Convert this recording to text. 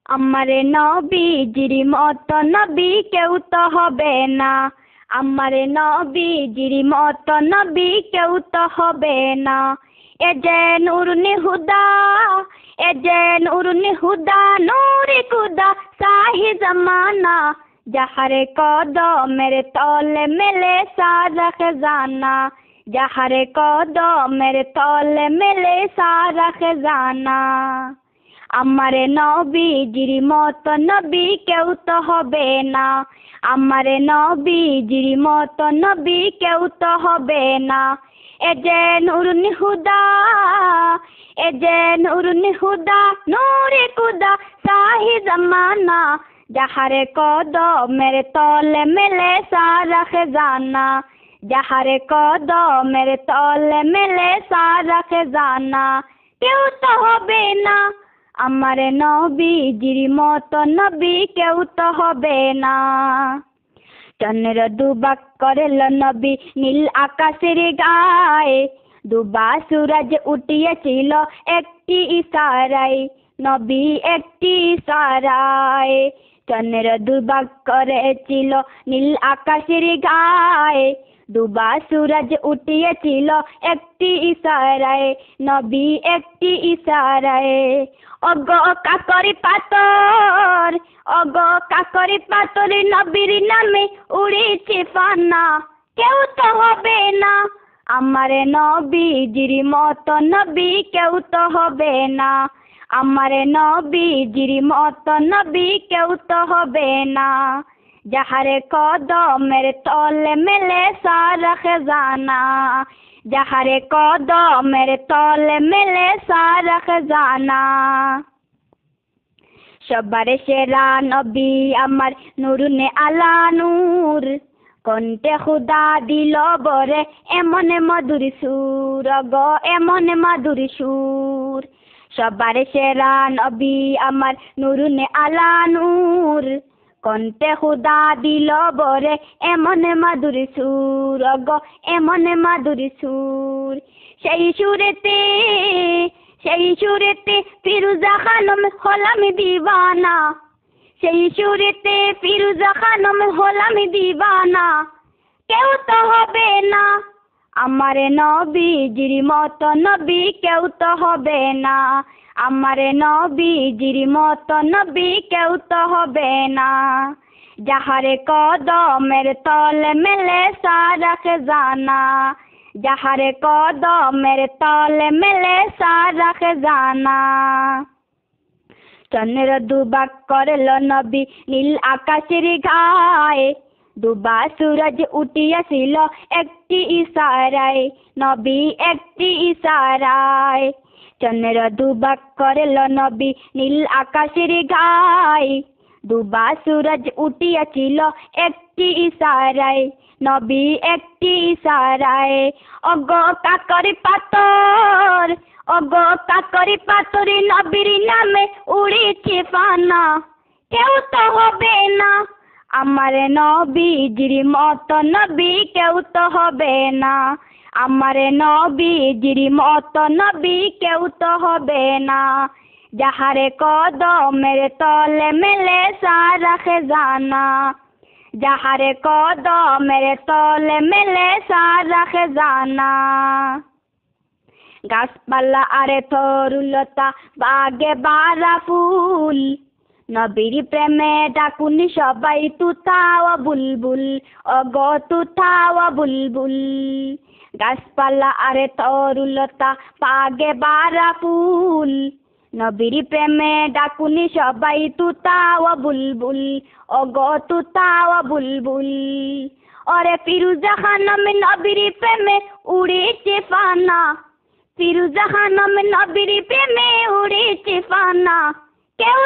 আমারে নবীজির মতো নবী কেউ তো হবে না। আমারে নবীজির মতো নবী কেউ তো হবে না। এ যে নূরুনি হুদা, এ যে নূরুনি হুদা, নূরে খুদা শাহি জমানা। যাহারে কদমের তলে মেলে সারা খজানা, যাহারে কদমের তলে মেলে সারা খজানা। আমারে নবীজির মতো নবী কেউ তো হবে না। আমারে নবীজির মতো নবী কেউ তো হবে না। এ যে নূরুনি হুদা, এ যে নূরুনি হুদা, নূরে খুদা শাহি জমানা। যাহারে কদমের তলে মেলে সারা খজানা, যাহারে কদমের তলে মেলে সারা খজানা। কেউ তো হবে না। আমারে নবীজির মতো নবী কেউ তো হবে না। চন্দ্র দুবাক করেল নবী নীল আকাশের গায়ে, দুবা সূরজ উঠিয়েছিল একটি ইশারায়, নবী একটি ইশারায়। চন্দ্র দুবাক করেছিল নীল আকাশের গায়ে, দুবা সূরজ উঠিয়েছিল একটি ইশারায়, নবী একটি ইশারায়। অগ কাকরি পাতর, অগ কাকরি পাতর, নবীর নামে উড়েছে ফানা। কেউ তো হবে না। আমারে নবীজির মতো নবী কেউ তো হবে না। আমারে নবীজির মতো নবী কেউ তো হবে না। যাহারে কদমের তলে মেলে সারা খজানা, যাহারে কদমের তলে মেলে সারা খজানা। সবার সেরা নবী আমার নূরুনে আলা নূর, কণ্ঠে খুদা দিল বরে এমন মধুর সুর গো, এমন মধুর সুর। সবার সেরা নবী আমার নূরুনে আলা নূর, কণ্ঠে খুদা দিল বরে এমন মধুর সুর গো, এমন মধুর সুর। সেই সুরেতে, সেই সুরেতে ফিরোজা খানম হলাম দিওয়ানা, সেই সুরেতে ফিরোজা খানম হলাম দিওয়ানা। কেউ তো হবে না। আমারে নবীজির মতো নবী কেউ তো হবে না। আমারে নবীজির মতো নবী কেউ তো হবে না। যাহারে কদমের তলে মেলে সারা খজানা, যাহারে কদমের তলে মেলে সারা খজানা। চন্দ্র দুবাক করল নবী নীল আকাশের গায়ে, দুবা সূরজ উঠিয়াছিল একটি ইশারায়, নবী একটি ইশারায়। চন্দ্র দুবাক করল নবী নীল আকাশের গায়ে, দুবা সূরজ উঠিয়াছিল একটি ইশারায়, নবী একটি ইশারায়। অগ কাকরি পাতর, অগ কাকরি পাতর, নবীর নামে উড়েছে ফানা। কেউ তো হবে না। আমারে নবীজির মতো নবী কেউ তো হবে না। আমারে নবীজির মতো নবী কেউ তো হবে না। যাহারে কদমের তলে মেলে সারা খজানা, যাহারে কদমের তলে মেলে সারা খজানা। গাছপালা আরে তরুলতা বাগে বারা ফুল, নবীর প্রেমে ডাকুনি সবাই তুতাওয়া বুলবুল অগ তুতাওয়া বুলবুল। গাছপালা আরে তরুলতা বাগে বারা ফুল, নবীর প্রেমে ডাকুনি সবাই তুতাওয়া বুলবুল অগ তুতাওয়া বুলবুল। ওরে ফিরোজা খানম নবীর প্রেমে উড়েছে ফানা, ফিরোজা খানম নবীর প্রেমে উড়েছে ফানা। কেউ